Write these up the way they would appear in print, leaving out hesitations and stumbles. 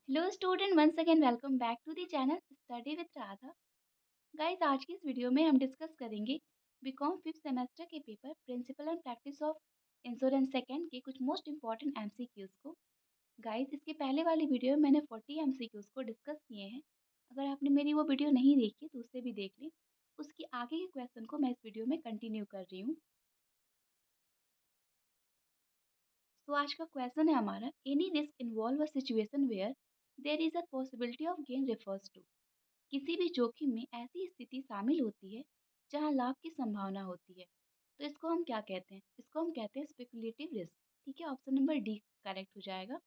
Hello student, once again welcome back to the channel study with Radha. Guys, आज की इस video में हम डिस्कस करेंगे बीकॉम फिफ्थ सेमेस्टर के paper principle and practice of insurance second के कुछ मोस्ट इंपॉर्टेंट एमसीक्यूज को। गाइस, इसके पहले वाली वीडियो में मैंने 40 एमसीक्यूज को डिस्कस किए हैं। अगर आपने मेरी वो वीडियो नहीं देखी तो उससे भी देख लें। उसकी आगे के क्वेश्चन को मैं इस वीडियो में कंटिन्यू कर रही हूँ। तो आज का क्वेश्चन है हमारा, any risk involve a situation where there is a possibility of gain refers to. किसी भी जोखिम में ऐसी स्थिति शामिल होती है जहां लाभ की संभावना होती है, तो इसको हम क्या कहते हैं? इसको हम कहते हैं स्पेकुलेटिव रिस्क। ठीक है, ऑप्शन नंबर डी करेक्ट हो जाएगा।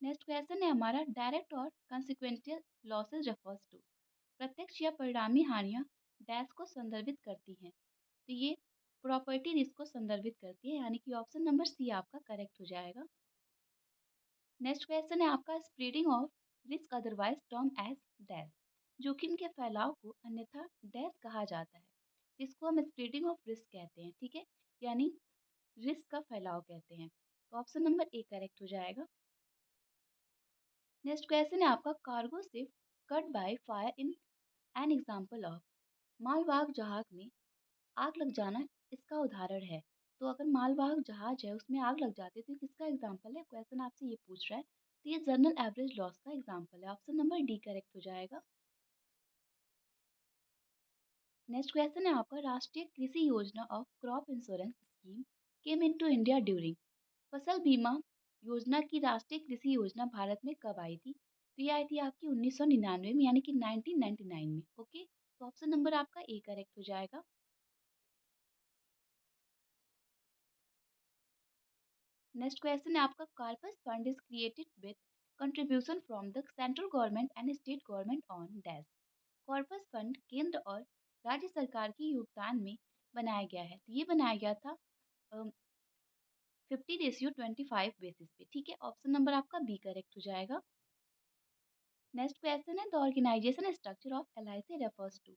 नेक्स्ट क्वेश्चन है हमारा, डायरेक्ट और कंसिक्वेंशियल लॉसेस रेफर्स टू। प्रत्यक्ष या परिणामी हानियां डैश को संदर्भित करती हैं, तो ये प्रॉपर्टी रिस्क को संदर्भित करती है, यानी कि ऑप्शन नंबर सी आपका करेक्ट हो जाएगा। नेक्स्ट क्वेश्चन है आपका, spreading of risk otherwise term as dash. जोखिम के फैलाव को अन्यथा डैश कहा जाता है, जिसको हम स्प्रेडिंग ऑफ रिस्क कहते हैं। ठीक है, यानी रिस्क का फैलाव कहते हैं। तो ऑप्शन नंबर ए करेक्ट हो जाएगा। नेक्स्ट क्वेश्चन है आपका, cargo ship cut by fire in an example of. मालवाहक जहाज में आग लग जाना इसका उदाहरण है। तो अगर मालवाहक जहाज है उसमें आग लग जाती है तो ये किसका एग्जाम्पल है? क्वेश्चन आपसे ये पूछ रहा है, तो ये जनरल एवरेज लॉस का एग्जाम्पल है। ऑप्शन नंबर डी करेक्ट हो जाएगा। नेक्स्ट क्वेश्चन है आपका, राष्ट्रीय कृषि योजना of crop insurance scheme came into India during. फसल बीमा योजना की राष्ट्रीय कृषि योजना भारत में कब आई थी? तो ये आई थी आपकी 1999 में, यानी कि 1999 में। ओके, तो ऑप्शन नंबर आपका ए करेक्ट हो जाएगा। नेक्स्ट क्वेश्चन है आपका, corpus fund is created with contribution from the central government and state government on dash. Corpus fund केंद्र और राज्य सरकार के योगदान में बनाया गया है, तो ये बनाया गया था 50:25 बेसिस पे। ठीक है, ऑप्शन नंबर आपका बी करेक्ट हो जाएगा। नेक्स्ट क्वेश्चन है, the organisation structure of LIC refers to.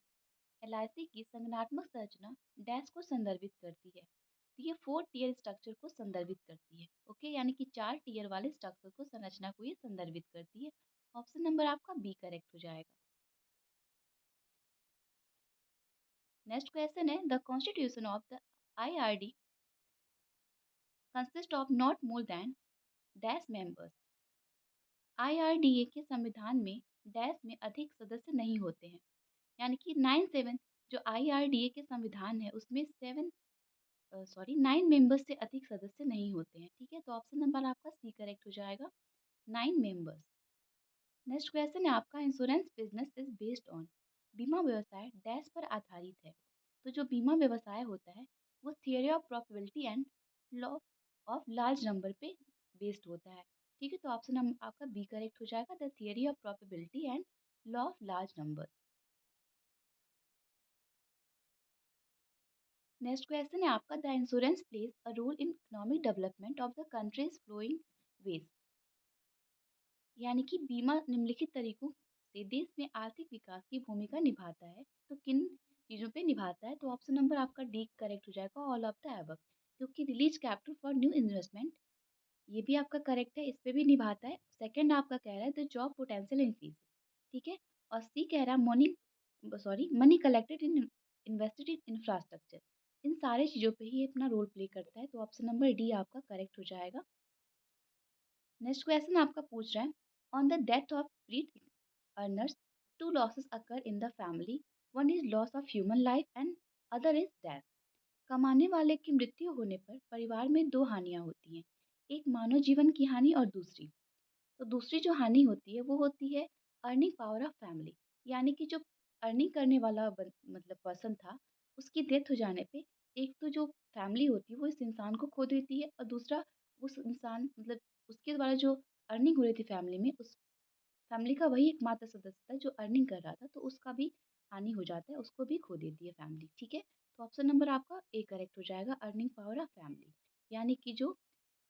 LIC की संगठनात्मक संरचना डैश को संदर्भित करती है, तो ये 4 टीयर स्ट्रक्चर को संदर्भित करती है। ओके, यानी कि 4 टीयर वाले स्ट्रक्चर को, संरचना को ये संदर्भित करती है। ऑप्शन नंबर आपका बी करेक्ट हो जाएगा। नेक्स्ट क्वेश्चन है, the constitution of the IRD consist of not more than dash members. IRDA के संविधान में डैश में अधिक सदस्य नहीं होते हैं, यानी कि 9 जो आईआरडीए के संविधान है उसमें 9 मेंबर्स से अधिक सदस्य नहीं होते हैं। ठीक है, तो ऑप्शन नंबर आपका सी करेक्ट हो जाएगा, 9 मेंबर्स। नेक्स्ट क्वेश्चन है आपका, insurance business is based on. बीमा व्यवसाय डैश पर आधारित है, तो जो बीमा व्यवसाय होता है वो theory of probability and law of large number पे बेस्ड होता है। ठीक है, तो ऑप्शन आपका बी करेक्ट हो जाएगा, the theory of probability and law of large number. Next question है आपका, the insurance plays a role in economic development of the countries following ways. यानी कि बीमा निम्नलिखित तरीकों से देश में आर्थिक विकास की भूमिका निभाता है, तो किन चीज़ों पे निभाता है? तो ऑप्शन नंबर आपका डी करेक्ट हो जाएगा, ऑल ऑफ द एबव। क्योंकि release capital for new investment, ये भी आपका करेक्ट है, इस पे भी निभाता है। सेकंड आपका कह रहा है द जॉब पोटेंशियल इंक्रीज। ठीक है, और सी कह रहा है money collected in invested in infrastructure. इन सारे चीज़ों पे ही अपना रोल प्ले करता है, तो ऑप्शन नंबर डी आपका करेक्ट हो जाएगा। नेक्स्ट क्वेश्चन आपका पूछ रहा है, on the death of bread earners two losses occur in the family, one is loss of human life and other is death. कमाने वाले की मृत्यु होने पर परिवार में दो हानियां होती हैं, एक मानव जीवन की हानि और दूसरी जो हानि होती है वो होती है अर्निंग पावर ऑफ फैमिली। यानी कि जो अर्निंग करने वाला मतलब पर्सन था, उसकी डेथ हो जाने पे एक तो जो फैमिली होती है वो इस इंसान को खो देती है, और दूसरा उस इंसान मतलब उसके द्वारा जो अर्निंग हो रही थी फैमिली में, उस फैमिली का वही एकमात्र सदस्य था जो अर्निंग कर रहा था, तो उसका भी हानि हो जाता है, उसको भी खो देती है फैमिली। ठीक है, तो ऑप्शन नंबर आपका ए करेक्ट हो जाएगा, अर्निंग पावर ऑफ फैमिली। यानी कि जो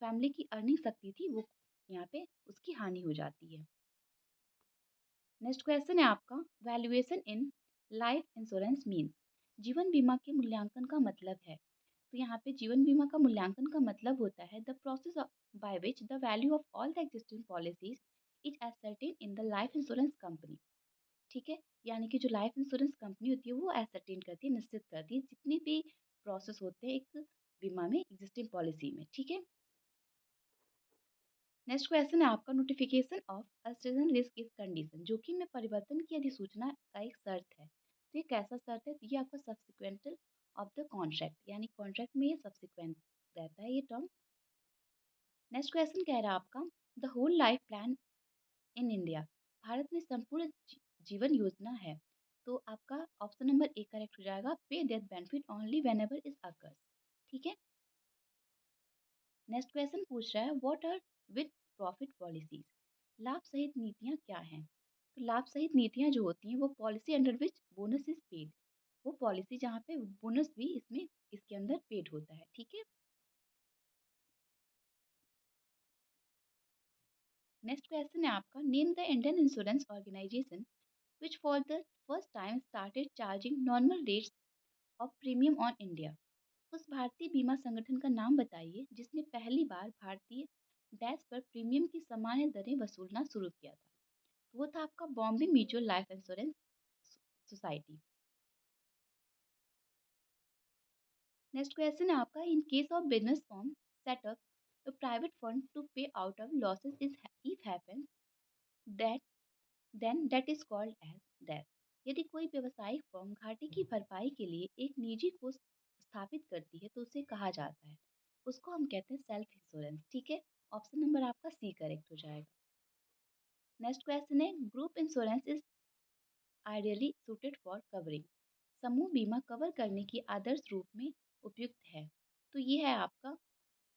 फैमिली की अर्निंग शक्ति थी वो यहाँ पे उसकी हानि हो जाती है। नेक्स्ट क्वेश्चन है आपका, valuation in life insurance means. जीवन बीमा के मूल्यांकन का मतलब है, तो यहाँ पे जीवन बीमा का मूल्यांकन का मतलब होता है the process by which the value of all the existing policies is ascertained in the life insurance company। ठीक है, यानी कि जो लाइफ इंश्योरेंस कंपनी होती है वो एसरटेन करती है, निश्चित करती है जितनी भी प्रोसेस होते हैं एक बीमा में एग्जिस्टिंग पॉलिसी में। ठीक है, नेक्स्ट क्वेश्चन है आपका, notification of uncertain risk is condition, जोखिम में परिवर्तन की अधिसूचना का एक शर्त है। तो ये कैसा शर्त है? तो ये आपका सब्सिक्वेंटल ऑफ द कॉन्ट्रैक्ट, यानी कॉन्ट्रैक्ट में ये सब्सिक्वेंट रहता है ये टर्म। नेक्स्ट क्वेश्चन कह रहा है आपका, the whole life plan in India, Bharat में संपूर्ण जीवन योजना है। तो आपका ऑप्शन नंबर ए करेक्ट हो जाएगा, pay death benefit only whenever is occurs. ठीक है, नेक्स्ट क्वेश्चन पूछ रहा है, what are with profit policies, लाभ सहित नीतियाँ क्या हैं? तो लाभ सहित नीतियाँ जो होती हैं वो policy under which bonus is paid, वो पॉलिसी जहाँ पे बोनस भी इसमें इसके अंदर पेड होता है। ठीक है, नेक्स्ट क्वेश्चन है आपका, name the Indian insurance organisation which for the first time started charging normal rates of premium on India। उस भारतीय बीमा संगठन का नाम बताइए जिसने पहली बार भारतीय डैश पर प्रीमियम की सामान्य दरें वसूलना शुरू किया था। वो था आपका Bombay mutual life insurance society. Next question है आपका, in case of business form setup a private fund to pay out of losses is if happens that then that is called as death। यदि कोई व्यवसायिक फर्म घाटे की भरपाई के लिए एक निजी कोष स्थापित करती है तो उसे कहा जाता है, उसको हम कहते हैं सेल्फ इंश्योरेंस। ठीक है, ऑप्शन नंबर आपका सी करेक्ट हो जाएगा। नेक्स्ट क्वेश्चन है, group insurance is ideally suited for covering, समूह बीमा कवर करने की आदर्श रूप में उपयुक्त है। तो ये है आपका,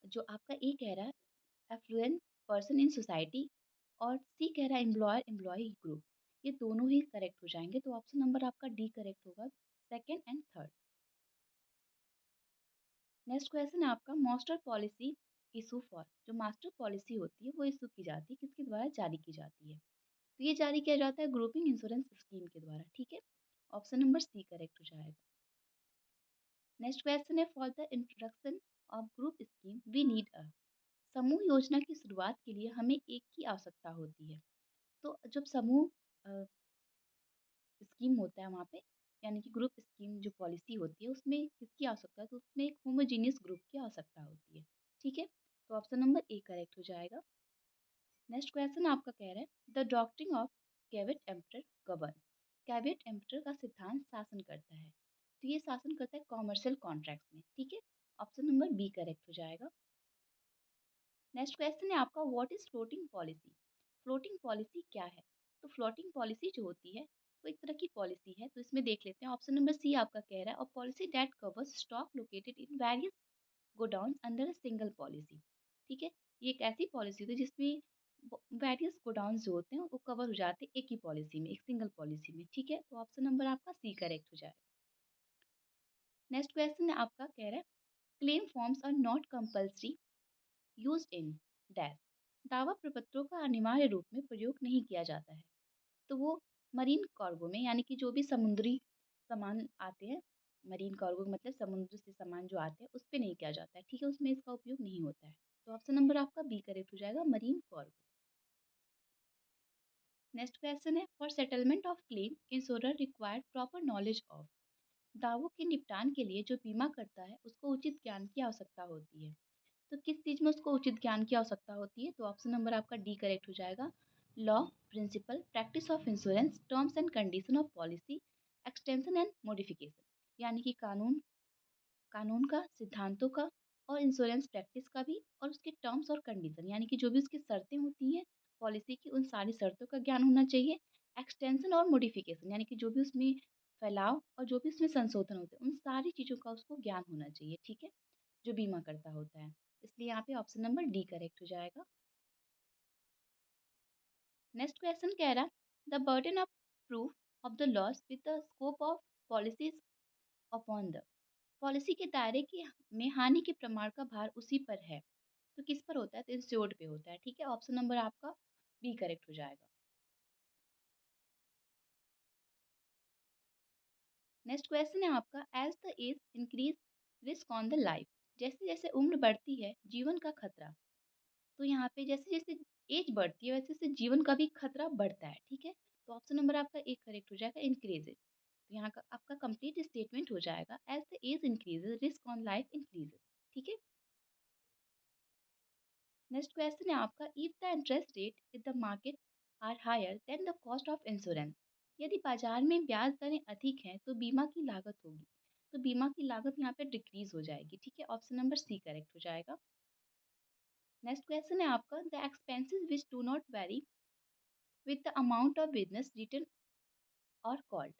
जो आपका ए कह रहा है एफ्लुएंट पर्सन इन सोसाइटी, और सी कह रहा है एम्प्लॉयर एम्प्लॉय ग्रुप, ये दोनों ही करेक्ट हो जाएंगे। तो ऑप्शन नंबर आपका डी करेक्ट होगा, second and third. Next question है आपका, मास्टर पॉलिसी इशू फॉर, जो मास्टर पॉलिसी होती है वो इशू की जाती है, किसके द्वारा जारी की जाती है? तो ये जारी किया जाता है ग्रुपिंग इंश्योरेंस स्कीम के द्वारा। ठीक है, ऑप्शन नंबर सी करेक्ट हो जाएगा। नेक्स्ट क्वेश्चन है, for the introduction of group scheme we need a, समूह योजना की शुरुआत के लिए हमें एक की आवश्यकता होती है। तो जब समूह स्कीम होता है वहाँ पे, यानी कि ग्रुप स्कीम जो पॉलिसी होती है उसमें किसकी आवश्यकता है? तो उसमें एक होमोजीनियस ग्रुप की आवश्यकता होती है। ठीक है, तो ऑप्शन नंबर ए करेक्ट हो जाएगा। नेक्स्ट क्वेश्चन आपका कह रहा है, the doctrine of कैवेट emperor govern, कैवेट emperor का सिद्धांत शासन करता है। तो ये शासन करता है कॉमर्शियल कॉन्ट्रैक्ट्स में। ठीक है, ऑप्शन नंबर बी करेक्ट हो जाएगा। नेक्स्ट क्वेश्चन है आपका, what is floating policy, floating policy क्या है? तो फ्लोटिंग पॉलिसी जो होती है वो एक तरह की पॉलिसी है। तो इसमें देख लेते हैं, ऑप्शन नंबर सी आपका कह रहा है, और policy that covers stock located in various godown under a single policy. ठीक है, ये एक ऐसी पॉलिसी होती है जिसमें वेरियस गोडाउन जो होते हैं वो कवर हो जाते हैं एक ही पॉलिसी में, एक सिंगल पॉलिसी में। ठीक है, तो ऑप्शन नंबर आपका सी करेक्ट हो जाएगा। नेक्स्ट क्वेश्चन आपका कह रहा है, claim forms are not compulsory used in dash, दावा प्रपत्रों का अनिवार्य रूप में प्रयोग नहीं किया जाता है। तो वो मरीन कार्गो में, यानी कि जो भी समुद्री सामान आते हैं, मरीन कार्गो मतलब समुद्र से सामान जो आते हैं उस पे नहीं किया जाता है। ठीक है, उसमें इसका उपयोग नहीं होता है। तो ऑप्शन नंबर आपका बी करेक्ट हो जाएगा, मरीन कार्गो। नेक्स्ट क्वेश्चन है, for settlement of claim insurer required proper knowledge of, दावों के निपटान के लिए जो बीमा करता है उसको उचित ज्ञान की आवश्यकता होती है। तो किस चीज़ में उसको उचित ज्ञान की आवश्यकता होती है? तो ऑप्शन नंबर आपका डी करेक्ट हो जाएगा, law, principle, practice of insurance, terms and condition of policy, extension and modification, यानी कि कानून, कानून का, सिद्धांतों का, और इंश्योरेंस प्रैक्टिस का भी, और उसके टर्म्स और कंडीशन, यानी कि जो भी उसकी शर्तें होती हैं पॉलिसी की, उन सारी शर्तों का ज्ञान होना चाहिए। एक्सटेंशन और मॉडिफिकेशन, यानी कि जो भी उसमें फैलाव और जो भी उसमें संशोधन होते हैं उन सारी चीज़ों का उसको ज्ञान होना चाहिए। ठीक है, जो बीमा करता होता है। इसलिए यहाँ पे ऑप्शन नंबर डी करेक्ट हो जाएगा। नेक्स्ट क्वेश्चन कह रहा, the burden of proof of the loss with the scope of policies upon the, policy के दायरे की में हानि के प्रमाण का भार उसी पर है। तो किस पर होता है? तो इंश्योर्ड पे होता है। ठीक है, ऑप्शन नंबर आपका बी करेक्ट हो जाएगा। नेक्स्ट क्वेश्चन है आपका, as the age increase risk on the life, जैसे जैसे उम्र बढ़ती है जीवन का खतरा तो यहाँ पे जैसे-जैसे एज बढ़ती है वैसे-वैसे जीवन का भी खतरा बढ़ता है, ठीक है? तो ऑप्शन नंबर आपका ए करेक्ट हो जाएगा इंक्रीज़ेज़। तो यहाँ का आपका कंप्लीट स्टेटमेंट हो जाएगा as the age increases risk on life increases, ठीक है? नेक्स्ट क्वेश्चन है आपका if the interest rate in the market are higher than the cost of insurance. यदि बाजार में ब्याज दरें अधिक हैं तो बीमा की लागत होगी। तो बीमा की लागत यहाँ पे डिक्रीज हो जाएगी, ठीक है? ऑप्शन नंबर सी करेक्ट हो जाएगा। नेक्स्ट क्वेश्चन है आपका the expenses which do not very with the amount of business return और कॉल्ड।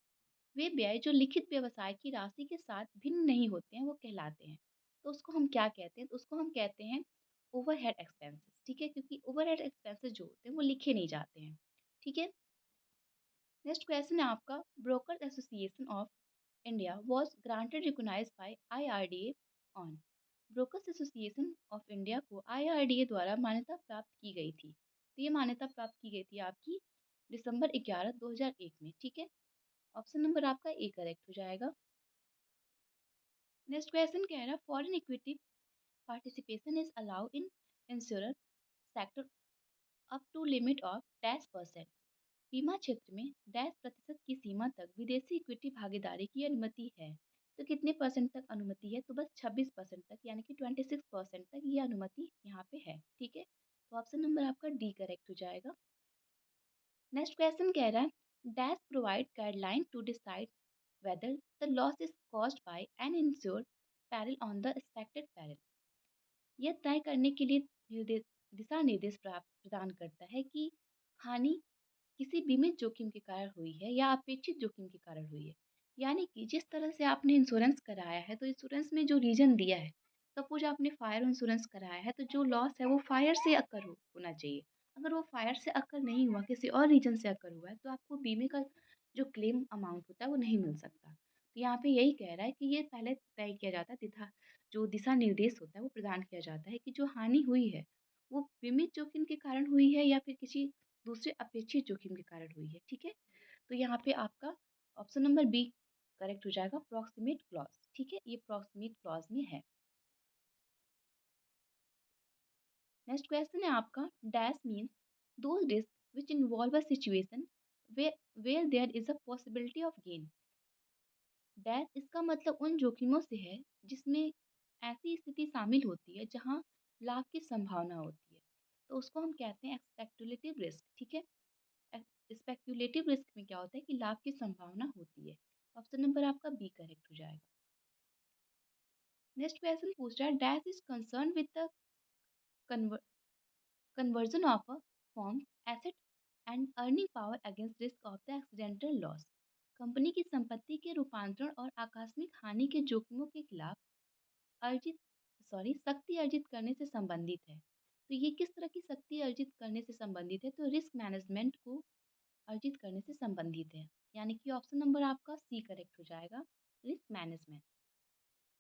वे व्यय जो लिखित व्यवसाय की राशि के साथ भिन्न नहीं होते हैं वो कहलाते हैं। तो उसको हम क्या कहते हैं? तो उसको हम कहते हैं ओवरहेड एक्सपेंसेस, ठीक है? क्योंकि ओवरहेड एक्सपेंसेस जो होते हैं वो लिखे नहीं जाते हैं, ठीक है? नेक्स्ट क्वेश्चन है आपका broker association of India was granted recognised by IRDA on. Brokers association of India को आईआरडीए द्वारा मान्यता प्राप्त की गई थी। तो ये मान्यता प्राप्त की गई थी आपकी दिसंबर 11 2001 में, ठीक है? ऑप्शन नंबर आपका ए करेक्ट हो जाएगा। नेक्स्ट क्वेश्चन कह रहा है foreign equity participation is allowed in insurance sector up to limit of dash percent. बीमा क्षेत्र में डैश प्रतिशत की सीमा तक विदेशी इक्विटी भागीदारी की अनुमति है। तो कितने परसेंट तक अनुमति है? तो बस 26% तक, यानी कि 26% तक ये अनुमति यहाँ पे है, ठीक है? तो ऑप्शन नंबर आपका डी करेक्ट हो जाएगा। नेक्स्ट क्वेश्चन कह रहा है dash provide guideline to decide whether the loss is caused by an insured peril on the expected peril। यह तय करने के लिए दिशा निर्देश प्राप्त प्रदान करता है कि हानि किसी बीमित जोखिम के कारण हुई है या अपेक्षित जोखिम के कारण हुई है। यानी कि जिस तरह से आपने इंश्योरेंस कराया है तो इंश्योरेंस में जो रीजन दिया है, सपोज आपने फायर इंश्योरेंस कराया है तो जो लॉस है वो फायर से अकर होना चाहिए। अगर वो फायर से अकर नहीं हुआ, किसी और रीजन से अकर हुआ है, तो आपको बीमे का जो क्लेम अमाउंट होता है वो नहीं मिल सकता। तो यहाँ पे यही कह रहा है कि ये पहले तय किया जाता है, दिशा जो दिशा निर्देश होता है वो प्रदान किया जाता है कि जो हानि हुई है वो बीमित जोखिम के कारण हुई है या फिर किसी दूसरे अपेक्षित जोखिम के कारण हुई है, ठीक है? तो यहाँ पे आपका ऑप्शन नंबर बी करेक्ट हो जाएगा प्रॉक्सिमेट क्लॉज, ठीक है? ये प्रॉक्सिमेट क्लॉज में है। नेक्स्ट क्वेश्चन है आपका dash means those risk which involve a situation where there is a possibility of gain. Dash इसका मतलब उन जोखिमों से है जिसमें ऐसी स्थिति शामिल होती है जहाँ लाभ की संभावना होती है। तो उसको हम कहते हैं स्पेक्युलेटिव रिस्क, ठीक है? स्पेक्युलेटिव रिस्क में क्या होता है कि लाभ की संभावना होती है। ऑप्शन नंबर आपका बी करेक्ट हो जाएगा। नेक्स्ट क्वेश्चन पूछ रहा है dash is concern with the conversion of a form asset and earning power against risk of the accidental loss. Company की संपत्ति के रूपांतरण और आकस्मिक हानि के जोखिमों के खिलाफ अर्जित शक्ति अर्जित करने से संबंधित है। तो ये किस तरह की शक्ति अर्जित करने से संबंधित है? तो रिस्क मैनेजमेंट को अर्जित करने से संबंधित है, यानी कि ऑप्शन नंबर आपका सी करेक्ट हो जाएगा, रिस्क मैनेजमेंट।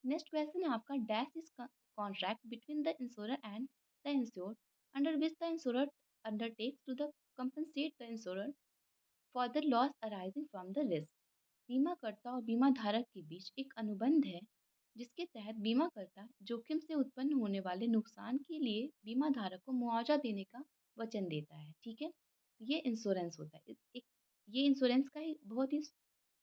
नेक्स्ट क्वेश्चन है आपका dash is contract between the insurer and the insured under which the insurer undertakes to the compensate the insurer for the loss arising from the risk. बीमाकर्ता और बीमा धारक के बीच एक अनुबंध है जिसके तहत बीमाकर्ता जोखिम से उत्पन्न होने वाले नुकसान के लिए बीमा धारक को मुआवजा देने का वचन देता है, ठीक है? तो ये इंश्योरेंस होता है। एक ये इंश्योरेंस का ही बहुत ही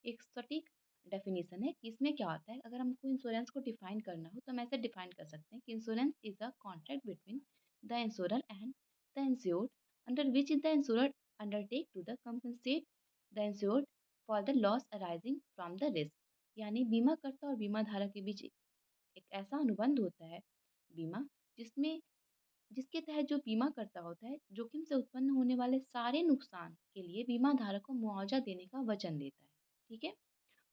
एक सटीक डेफिनेशन है कि इसमें क्या होता है। अगर हमको इंश्योरेंस को डिफाइन करना हो तो हम ऐसे डिफाइन कर सकते हैं कि insurance is a contract between the insurer and the insured under which the insurer undertake to the compensate the insured for the loss arising from the risk. यानी बीमाकर्ता और बीमा धारक के बीच एक ऐसा अनुबंध होता है बीमा जिसमें जिसके तहत जो बीमा करता होता है जोखिम से उत्पन्न होने वाले सारे नुकसान के लिए बीमा धारक को मुआवजा देने का वचन देता है, ठीक है?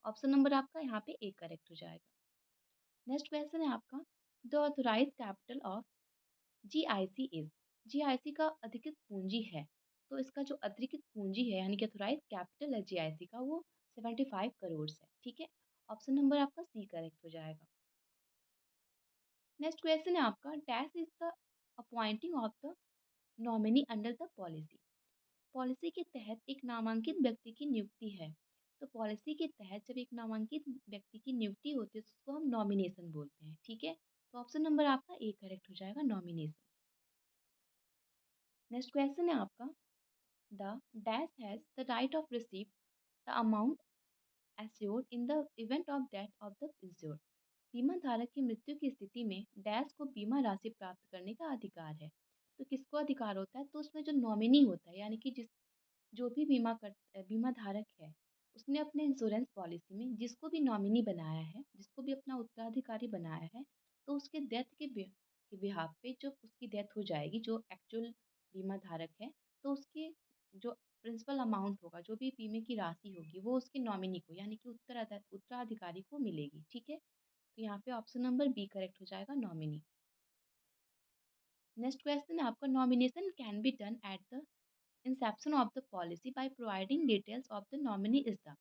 ऑप्शन नंबर आपका यहाँ पे ए करेक्ट हो जाएगा। नेक्स्ट क्वेश्चन है आपका the authorise capital of GIC is. GIC का अधिकृत पूंजी है, तो इसका जो अधिकृत पूंजी है यानी कि ऑथोराइज कैपिटल है जीआईसी का वो 75 करोड़ है, ठीक है? ऑप्शन नंबर आपका सी करेक्ट हो जाएगा। नेक्स्ट क्वेश्चन है आपका dash is the appointing of the nominee under the policy. Policy के तहत एक नामांकित व्यक्ति की नियुक्ति है। तो पॉलिसी के तहत जब एक नामांकित व्यक्ति की नियुक्ति होती है तो उसको हम नॉमिनेशन बोलते हैं, ठीक है? तो ऑप्शन नंबर आपका ए करेक्ट हो जाएगा, नॉमिनेशन। नेक्स्ट क्वेश्चन है आपका, the dash has the right of receive the amount assured in the event of death of the insured. बीमा धारक की मृत्यु की स्थिति में डैश को बीमा राशि प्राप्त करने का अधिकार है। तो किसको अधिकार होता है? तो उसमें जो नॉमिनी होता है, यानी कि जिस जो भी बीमा धारक है, उसने अपने इंश्योरेंस पॉलिसी में जिसको भी नॉमिनी बनाया है, जिसको भी अपना उत्तराधिकारी बनाया है, तो उसके डेथ के बिहाफ पे जब उसकी डेथ हो जाएगी, जो एक्चुअल बीमा धारक है, तो उसके जो प्रिंसिपल अमाउंट होगा, जो भी बीमे की राशि होगी, वो उसके नॉमिनी को, यानी कि उत्तराधिकारी को मिलेगी। ठीक है? तो यहाँ पे ऑप्शन नंबर बी करेक्ट हो जाएगा, नॉमिनी। नेक्स्ट क्वेश्चन है आपका, nomination can be done at the Inception of the policy by providing details of the nominee is the.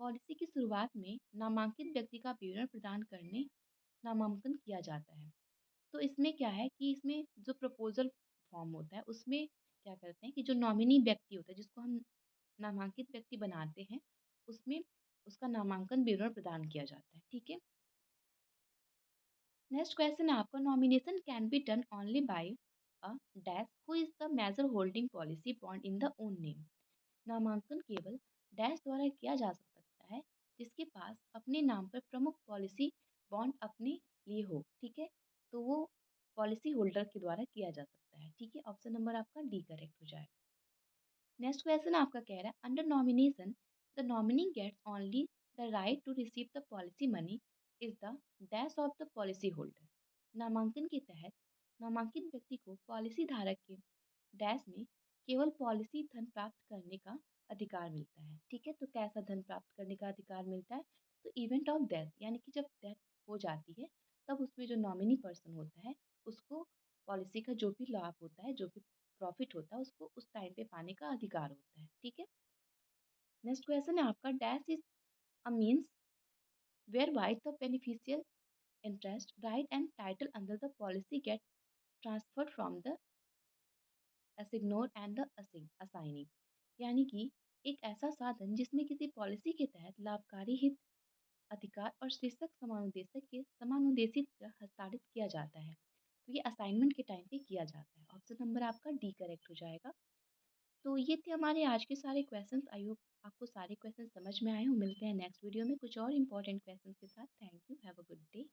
Policy की शुरुआत में नामांकित व्यक्ति का विवरण प्रदान करने नामांकन किया जाता है। तो इसमें क्या है कि इसमें जो प्रपोजल फॉर्म होता है, उसमें क्या करते हैं कि जो नॉमिनी व्यक्ति होता है, जिसको हम नामांकित व्यक्ति बनाते हैं, उसमें उसका नामांकन विवरण प्रदान किया जाता है। ठीक है? नेक्स्ट क्वेश्चन है आपका, nomination can be done only by a dash who is the major holding policy bond in the own name. नामांकन केवल डैश द्वारा किया जा सकता है जिसके पास अपने नाम पर प्रमुख पॉलिसी बॉन्ड अपने लिए हो। ठीक है? तो वो पॉलिसी होल्डर के द्वारा किया जा सकता है। ठीक है? ऑप्शन नंबर आपका डी करेक्ट हो जाएगा। नेक्स्ट क्वेश्चन आपका कह रहा है, under nomination the nominee gets only the right to receive the policy money is the dash of the policy holder. नामांकन के तहत नामांकित व्यक्ति को पॉलिसी धारक के डैश में केवल पॉलिसी धन प्राप्त करने का अधिकार मिलता है। ठीक है? तो कैसा धन प्राप्त करने का अधिकार मिलता है? तो इवेंट ऑफ डेथ, यानी कि जब डेथ हो जाती है, तब उसमें जो नॉमिनी पर्सन होता है, उसको पॉलिसी का जो भी लाभ होता है, जो भी प्रॉफिट होता है, उसको उस टाइम पे पाने का अधिकार होता है। ठीक है? नेक्स्ट क्वेश्चन है आपका, dash is a means whereby the beneficial interest, right and title under the policy get transferred from the assignor and the assignee। यानी कि एक ऐसा साधन जिसमें किसी पॉलिसी के तहत लाभकारी हित अधिकार और शीर्षक समानुदेशक के समानुदेशित हस्तांतरित किया जाता है। तो ये असाइनमेंट के टाइम पे किया जाता है। ऑप्शन नंबर आपका डी करेक्ट हो जाएगा। तो ये थे हमारे आज के सारे क्वेश्चंस। आई होप आपको सारे क्वेश्चन समझ में आए हो। मिलते हैं नेक्स्ट वीडियो में कुछ और इंपॉर्टेंट क्वेश्चंस के साथ। Thank you, have a good day.